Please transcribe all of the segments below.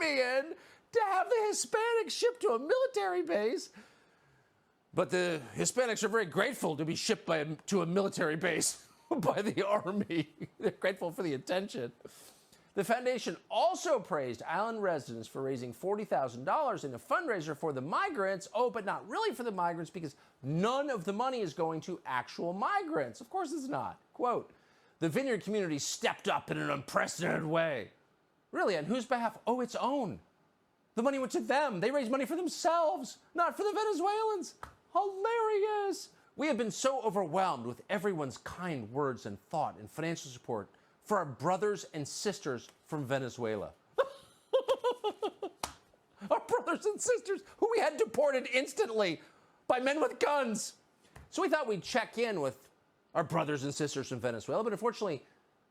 army in to have the Hispanics shipped to a military base. But the Hispanics are very grateful to be shipped to a military base by the army. They're grateful for the attention. The foundation also praised island residents for raising $40,000 in a fundraiser for the migrants. Oh, but not really for the migrants, because none of the money is going to actual migrants. Of course it's not. Quote, the vineyard community stepped up in an unprecedented way. Really, on whose behalf? Oh, its own. The money went to them. They raised money for themselves, not for the Venezuelans. Hilarious. We have been so overwhelmed with everyone's kind words and thought and financial support for our brothers and sisters from Venezuela. Our brothers and sisters who we had deported instantly by men with guns. So we thought we'd check in with our brothers and sisters from Venezuela, but unfortunately,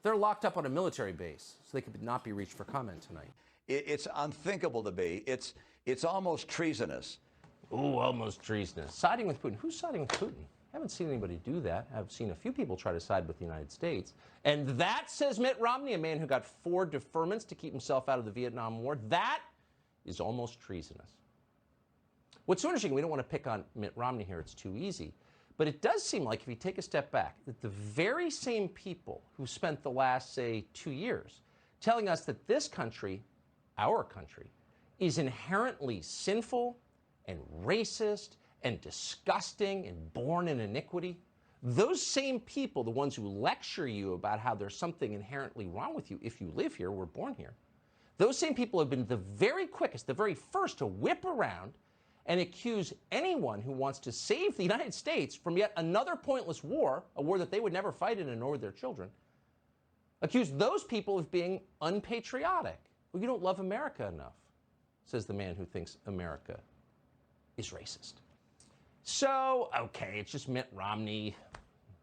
they're locked up on a military base, so they could not be reached for comment tonight. It's unthinkable to me. It's almost treasonous. Ooh, almost treasonous. Siding with Putin. Who's siding with Putin? I haven't seen anybody do that. I've seen a few people try to side with the United States. And that, says Mitt Romney, a man who got 4 deferments to keep himself out of the Vietnam War, that is almost treasonous. What's so interesting, we don't want to pick on Mitt Romney here, it's too easy. But it does seem like, if you take a step back, that the very same people who spent the last, say, 2 years telling us that this country, our country, is inherently sinful and racist and disgusting and born in iniquity, those same people, the ones who lecture you about how there's something inherently wrong with you if you live here, were born here, those same people have been the very quickest, the very first to whip around and accuse anyone who wants to save the United States from yet another pointless war, a war that they would never fight in and nor their children, accuse those people of being unpatriotic. Well, you don't love America enough, says the man who thinks America is racist. So, okay, it's just Mitt Romney.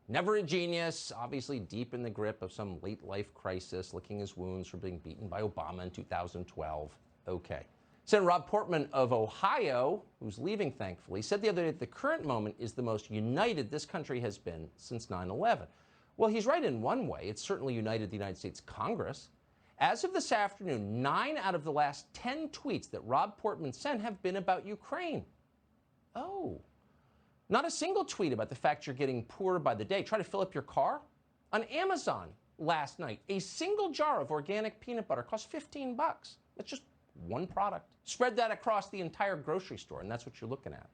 Never a genius, obviously deep in the grip of some late life crisis, licking his wounds from being beaten by Obama in 2012. Okay. Senator Rob Portman of Ohio, who's leaving thankfully, said the other day that the current moment is the most united this country has been since 9/11. Well, he's right in one way. It's certainly united the United States Congress. As of this afternoon, 9 out of the last 10 tweets that Rob Portman sent have been about Ukraine. Oh. Not a single tweet about the fact you're getting poorer by the day. Try to fill up your car. On Amazon last night, a single jar of organic peanut butter cost $15. That's just one product. Spread that across the entire grocery store, and that's what you're looking at.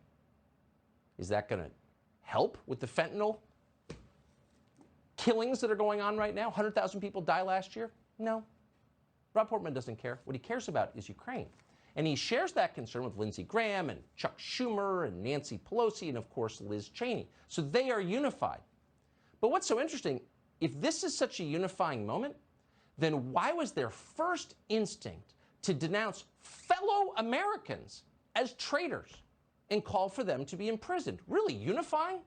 Is that going to help with the fentanyl killings that are going on right now? 100,000 people die last year? No. Rob Portman doesn't care. What he cares about is Ukraine. And he shares that concern with Lindsey Graham and Chuck Schumer and Nancy Pelosi and, of course, Liz Cheney. So they are unified. But what's so interesting, if this is such a unifying moment, then why was their first instinct to denounce fellow Americans as traitors and call for them to be imprisoned? Really unifying?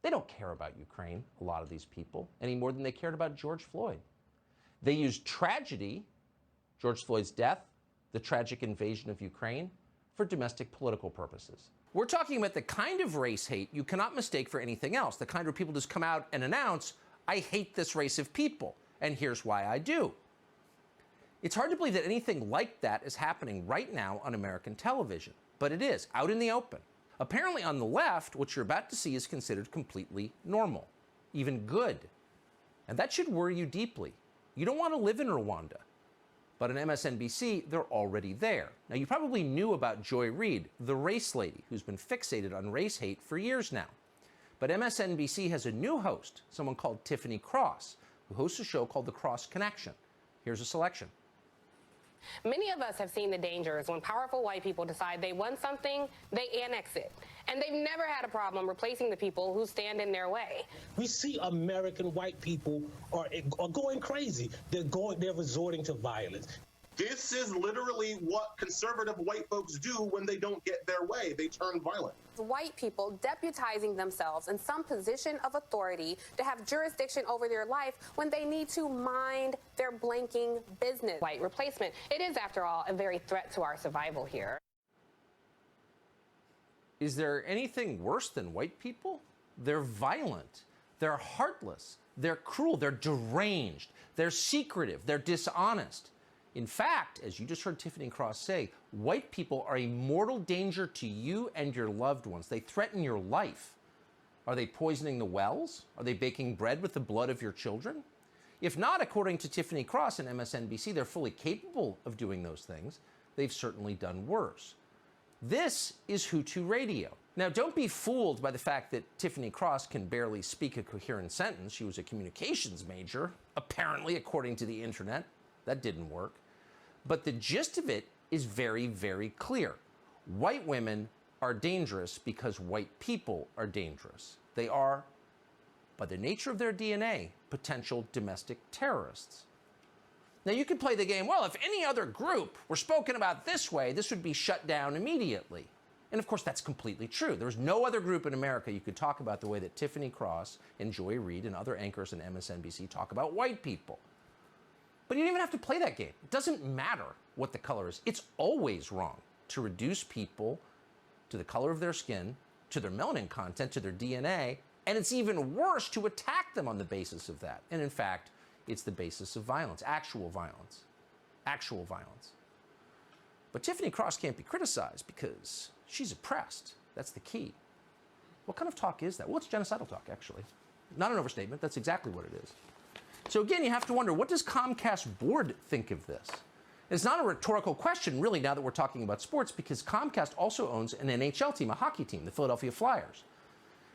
They don't care about Ukraine, a lot of these people, any more than they cared about George Floyd. They used tragedy, George Floyd's death, the tragic invasion of Ukraine, for domestic political purposes. We're talking about the kind of race hate you cannot mistake for anything else, the kind where people just come out and announce, I hate this race of people, and here's why I do. It's hard to believe that anything like that is happening right now on American television, but it is, out in the open. Apparently on the left, what you're about to see is considered completely normal, even good. And that should worry you deeply. You don't want to live in Rwanda. But on MSNBC, they're already there. Now, you probably knew about Joy Reid, the race lady, who's been fixated on race hate for years now. But MSNBC has a new host, someone called Tiffany Cross, who hosts a show called The Cross Connection. Here's a selection. Many of us have seen the dangers when powerful white people decide they want something, they annex it. And they've never had a problem replacing the people who stand in their way. We see American white people are going crazy. They're resorting to violence. This is literally what conservative white folks do when they don't get their way. They turn violent. White people deputizing themselves in some position of authority to have jurisdiction over their life when they need to mind their blanking business. White replacement. It is, after all, a very threat to our survival here. Is there anything worse than white people? They're violent. They're heartless. They're cruel. They're deranged. They're secretive. They're dishonest. In fact, as you just heard Tiffany Cross say, white people are a mortal danger to you and your loved ones. They threaten your life. Are they poisoning the wells? Are they baking bread with the blood of your children? If not, according to Tiffany Cross and MSNBC, they're fully capable of doing those things. They've certainly done worse. This is Hutu Radio. Now, don't be fooled by the fact that Tiffany Cross can barely speak a coherent sentence. She was a communications major, apparently, according to the internet. That didn't work. But the gist of it is very, very clear. White women are dangerous because white people are dangerous. They are, by the nature of their DNA, potential domestic terrorists. Now, you could play the game, well, if any other group were spoken about this way, this would be shut down immediately. And of course, that's completely true. There's no other group in America you could talk about the way that Tiffany Cross and Joy Reid and other anchors in MSNBC talk about white people. But you don't even have to play that game. It doesn't matter what the color is. It's always wrong to reduce people to the color of their skin, to their melanin content, to their DNA, and it's even worse to attack them on the basis of that. And in fact, it's the basis of violence, actual violence. Actual violence. But Tiffany Cross can't be criticized because she's oppressed. That's the key. What kind of talk is that? Well, it's genocidal talk, actually. Not an overstatement. That's exactly what it is. So again, you have to wonder, what does Comcast board think of this? It's not a rhetorical question, really, now that we're talking about sports, because Comcast also owns an NHL team, a hockey team, the Philadelphia Flyers.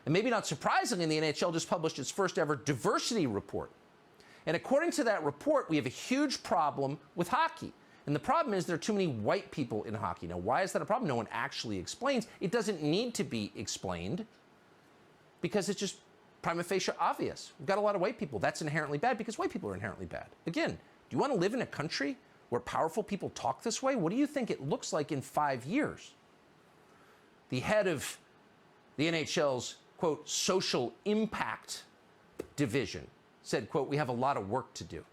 And maybe not surprisingly, the NHL just published its first ever diversity report. And according to that report, we have a huge problem with hockey. And the problem is there are too many white people in hockey. Now, why is that a problem? No one actually explains. It doesn't need to be explained because it's just prima facie obvious. We've got a lot of white people. That's inherently bad because white people are inherently bad. Again, do you want to live in a country where powerful people talk this way? What do you think it looks like in 5 years? The head of the NHL's, quote, social impact division said, quote, we have a lot of work to do.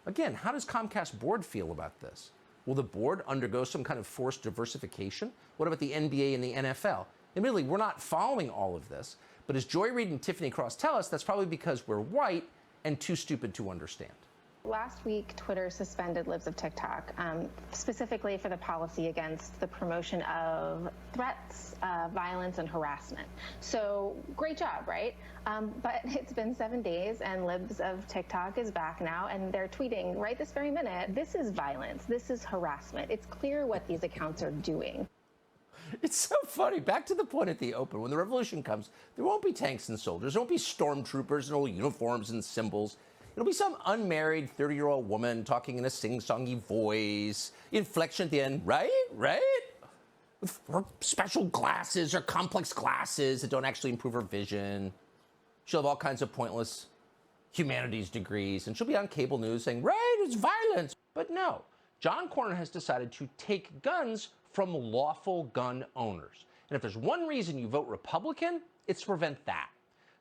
Again, how does Comcast board feel about this? Will the board undergo some kind of forced diversification? What about the NBA and the NFL? Admittedly, we're not following all of this, but as Joy Reid and Tiffany Cross tell us, that's probably because we're white and too stupid to understand. Last week, Twitter suspended Libs of TikTok, specifically for the policy against the promotion of threats, violence, and harassment. So, great job, right? But it's been 7 days, and Libs of TikTok is back now, and they're tweeting right this very minute, this is violence, this is harassment. It's clear what these accounts are doing. It's so funny. Back to the point at the open. When the revolution comes, there won't be tanks and soldiers. There won't be stormtroopers and old uniforms and symbols. It'll be some unmarried 30-year-old woman talking in a sing-songy voice, inflection at the end, right? With her special glasses or complex glasses that don't actually improve her vision. She'll have all kinds of pointless humanities degrees, and she'll be on cable news saying, right, it's violence. But no, John Cornyn has decided to take guns from lawful gun owners. And if there's one reason you vote Republican, it's to prevent that.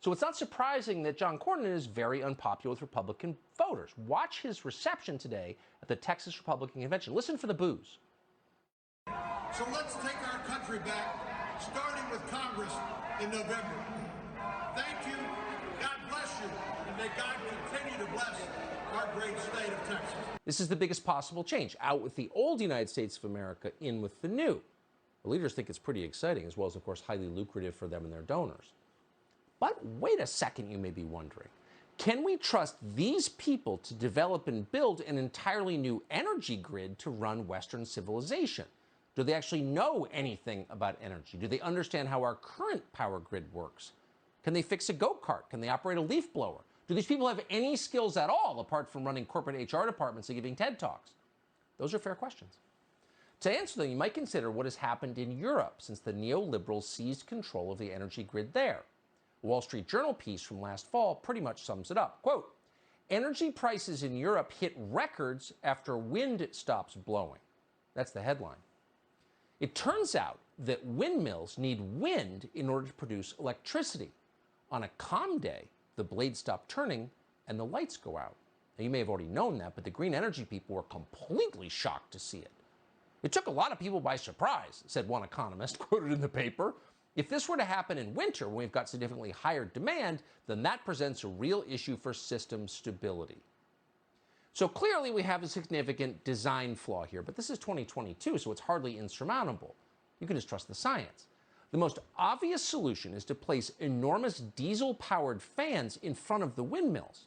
So it's not surprising that John Cornyn is very unpopular with Republican voters. Watch his reception today at the Texas Republican Convention. Listen for the boos. So let's take our country back, starting with Congress in November. Thank you, God bless you, and may God continue to bless our great state of Texas. This is the biggest possible change. Out with the old United States of America, in with the new. The leaders think it's pretty exciting, as well as, of course, highly lucrative for them and their donors. But wait a second, you may be wondering. Can we trust these people to develop and build an entirely new energy grid to run Western civilization? Do they actually know anything about energy? Do they understand how our current power grid works? Can they fix a go-kart? Can they operate a leaf blower? Do these people have any skills at all, apart from running corporate HR departments and giving TED Talks? Those are fair questions. To answer them, you might consider what has happened in Europe since the neoliberals seized control of the energy grid there. A Wall Street Journal piece from last fall pretty much sums it up. Quote, energy prices in Europe hit records after wind stops blowing. That's the headline. It turns out that windmills need wind in order to produce electricity. On a calm day, the blades stop turning and the lights go out. Now, you may have already known that, but the green energy people were completely shocked to see it. It took a lot of people by surprise, said one economist, quoted in the paper. If this were to happen in winter, when we've got significantly higher demand, then that presents a real issue for system stability. So clearly we have a significant design flaw here, but this is 2022, so it's hardly insurmountable. You can just trust the science. The most obvious solution is to place enormous diesel-powered fans in front of the windmills.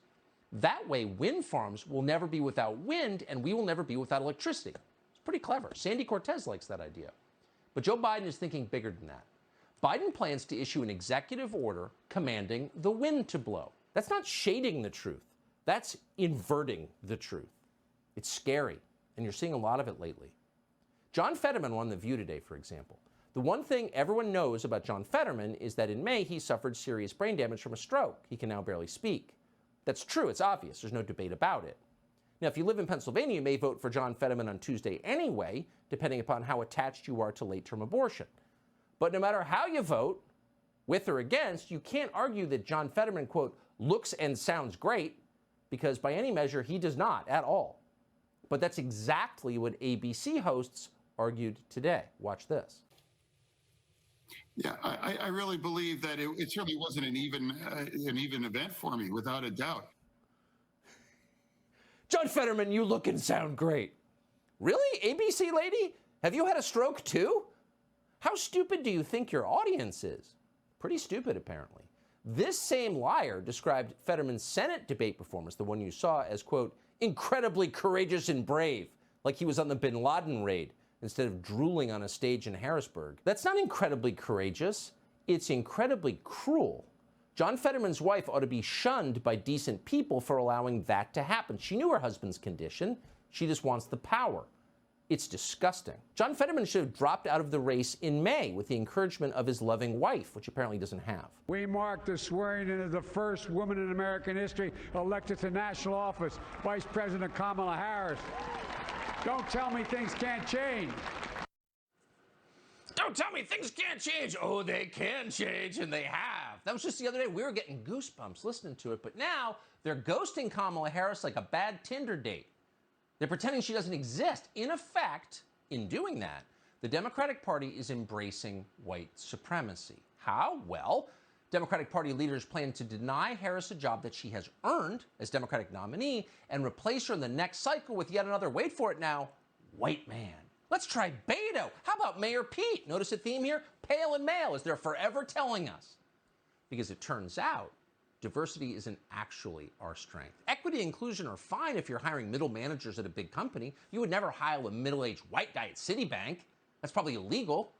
That way, wind farms will never be without wind, and we will never be without electricity. It's pretty clever. Sandy Cortez likes that idea. But Joe Biden is thinking bigger than that. Biden plans to issue an executive order commanding the wind to blow. That's not shading the truth. That's inverting the truth. It's scary, and you're seeing a lot of it lately. John Fetterman won The View today, for example. The one thing everyone knows about John Fetterman is that in May he suffered serious brain damage from a stroke. He can now barely speak. That's true, it's obvious, there's no debate about it. Now, if you live in Pennsylvania, you may vote for John Fetterman on Tuesday anyway, depending upon how attached you are to late-term abortion. But no matter how you vote, with or against, you can't argue that John Fetterman, quote, looks and sounds great, because by any measure, he does not at all. But that's exactly what ABC hosts argued today. Watch this. Yeah, I really believe that it certainly wasn't an even event for me, without a doubt. John Fetterman, you look and sound great. Really, ABC lady? Have you had a stroke too? How stupid do you think your audience is? Pretty stupid, apparently. This same liar described Fetterman's Senate debate performance, the one you saw, as, quote, incredibly courageous and brave, like he was on the bin Laden raid instead of drooling on a stage in Harrisburg. That's not incredibly courageous. It's incredibly cruel. John Fetterman's wife ought to be shunned by decent people for allowing that to happen. She knew her husband's condition. She just wants the power. It's disgusting. John Fetterman should have dropped out of the race in May with the encouragement of his loving wife, which apparently doesn't have. We mark the swearing in of the first woman in American history elected to national office, Vice President Kamala Harris. Don't tell me things can't change. Don't tell me things can't change. Oh, they can change, and they have. That was just the other day. We were getting goosebumps listening to it, but now they're ghosting Kamala Harris like a bad Tinder date. They're pretending she doesn't exist. In effect, in doing that, the Democratic Party is embracing white supremacy. How? Well, Democratic Party leaders plan to deny Harris a job that she has earned as Democratic nominee and replace her in the next cycle with yet another, wait for it now, white man. Let's try Beto. How about Mayor Pete? Notice a theme here? Pale and male, as they're forever telling us. Because it turns out, diversity isn't actually our strength. Equity and inclusion are fine if you're hiring middle managers at a big company. You would never hire a middle-aged white guy at Citibank. That's probably illegal.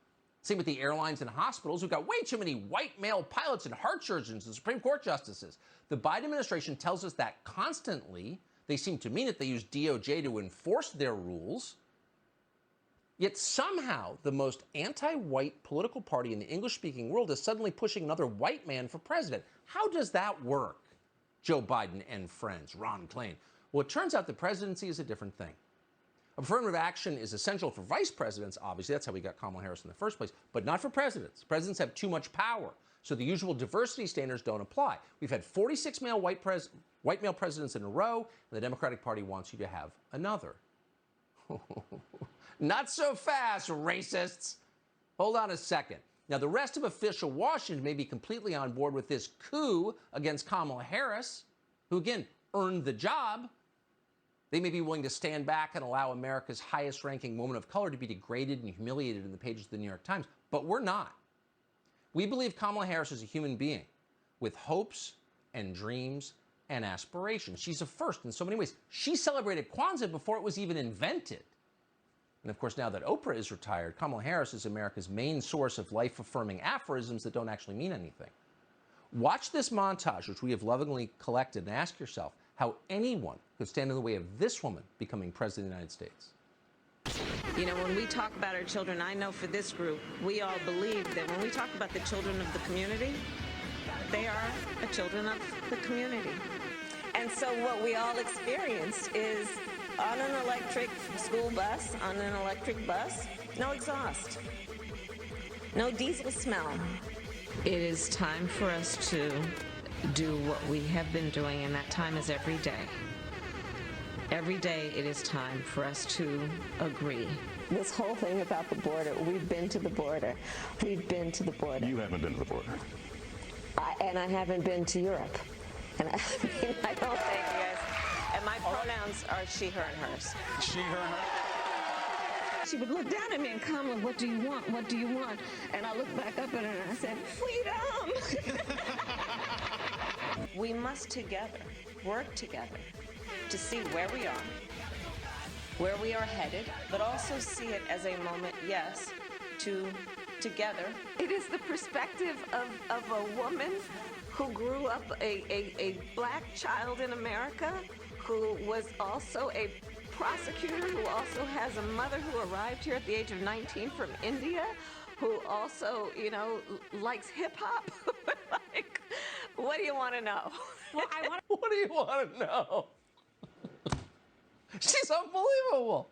Same with the airlines and hospitals. We've got way too many white male pilots and heart surgeons and Supreme Court justices. The Biden administration tells us that constantly. They seem to mean it. They use DOJ to enforce their rules. Yet somehow the most anti-white political party in the English-speaking world is suddenly pushing another white man for president. How does that work? Joe Biden and friends, Ron Klain. Well, it turns out the presidency is a different thing. Affirmative action is essential for vice presidents, obviously. That's how we got Kamala Harris in the first place, but not for presidents. Presidents have too much power, so the usual diversity standards don't apply. We've had 46 white male presidents in a row, and the Democratic Party wants you to have another. Not so fast, racists. Hold on a second. Now, the rest of official Washington may be completely on board with this coup against Kamala Harris, who, again, earned the job. They may be willing to stand back and allow America's highest-ranking woman of color to be degraded and humiliated in the pages of the New York Times, but we're not. We believe Kamala Harris is a human being with hopes and dreams and aspirations. She's a first in so many ways. She celebrated Kwanzaa before it was even invented. And of course, now that Oprah is retired, Kamala Harris is America's main source of life-affirming aphorisms that don't actually mean anything. Watch this montage, which we have lovingly collected, and ask yourself how anyone could stand in the way of this woman becoming president of the United States. You know, when we talk about our children, I know for this group, we all believe that when we talk about the children of the community, they are the children of the community. And so what we all experience is on an electric school bus, on an electric bus, no exhaust, no diesel smell. It is time for us to do what we have been doing, and that time is every day. Every day it is time for us to agree. This whole thing about the border, we've been to the border. We've been to the border. You haven't been to the border. And I haven't been to Europe. And I don't think, yes. And my pronouns pronouns are she, her, and hers. She, her, and her. She would look down at me and Kamala, what do you want? What do you want? And I looked back up at her and I said, freedom! We must together work together to see where we are, where we are headed, but also see it as a moment, yes, to together. It is the perspective of a woman who grew up a black child in America, who was also a prosecutor, who also has a mother who arrived here at the age of 19 from India, who also, you know, likes hip hop. Like, what do you want to know? Well, what do you want to know? She's unbelievable.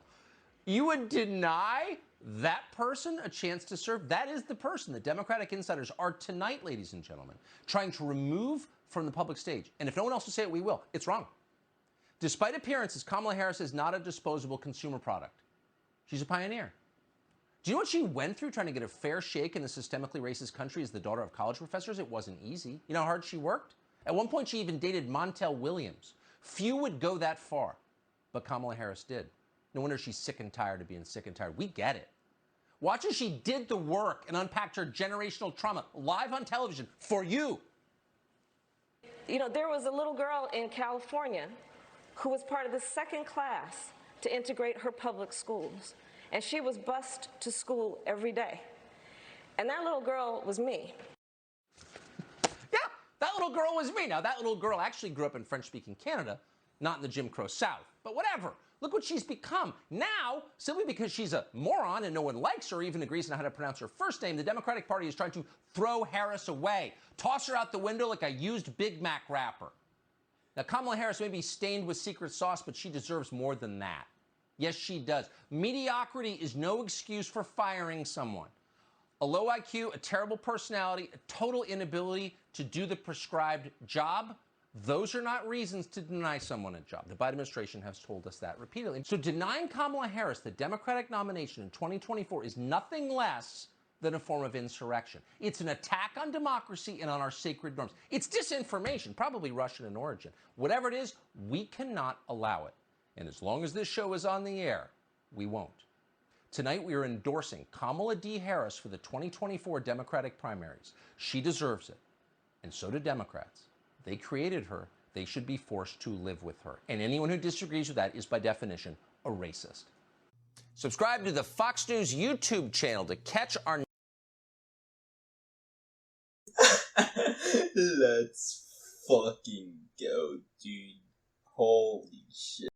You would deny that person a chance to serve? That is the person the Democratic insiders are tonight, ladies and gentlemen, trying to remove from the public stage. And if no one else will say it, we will. It's wrong. Despite appearances, Kamala Harris is not a disposable consumer product. She's a pioneer. Do you know what she went through trying to get a fair shake in the systemically racist country as the daughter of college professors? It wasn't easy. You know how hard she worked? At one point, she even dated Montel Williams. Few would go that far, but Kamala Harris did. No wonder she's sick and tired of being sick and tired. We get it. Watch as she did the work and unpacked her generational trauma live on television for you. You know, there was a little girl in California who was part of the second class to integrate her public schools. And she was bused to school every day. And that little girl was me. Yeah, that little girl was me. Now, that little girl actually grew up in French-speaking Canada, not in the Jim Crow South. But whatever. Look what she's become. Now, simply because she's a moron and no one likes her or even agrees on how to pronounce her first name, the Democratic Party is trying to throw Harris away, toss her out the window like a used Big Mac wrapper. Now, Kamala Harris may be stained with secret sauce, but she deserves more than that. Yes, she does. Mediocrity is no excuse for firing someone. A low IQ, a terrible personality, a total inability to do the prescribed job, those are not reasons to deny someone a job. The Biden administration has told us that repeatedly. So denying Kamala Harris the Democratic nomination in 2024 is nothing less than a form of insurrection. It's an attack on democracy and on our sacred norms. It's disinformation, probably Russian in origin. Whatever it is, we cannot allow it. And as long as this show is on the air, we won't. Tonight, we are endorsing Kamala D. Harris for the 2024 Democratic primaries. She deserves it, and so do Democrats. They created her. They should be forced to live with her. And anyone who disagrees with that is, by definition, a racist. Subscribe to the Fox News YouTube channel to catch our... Let's fucking go, dude. Holy shit.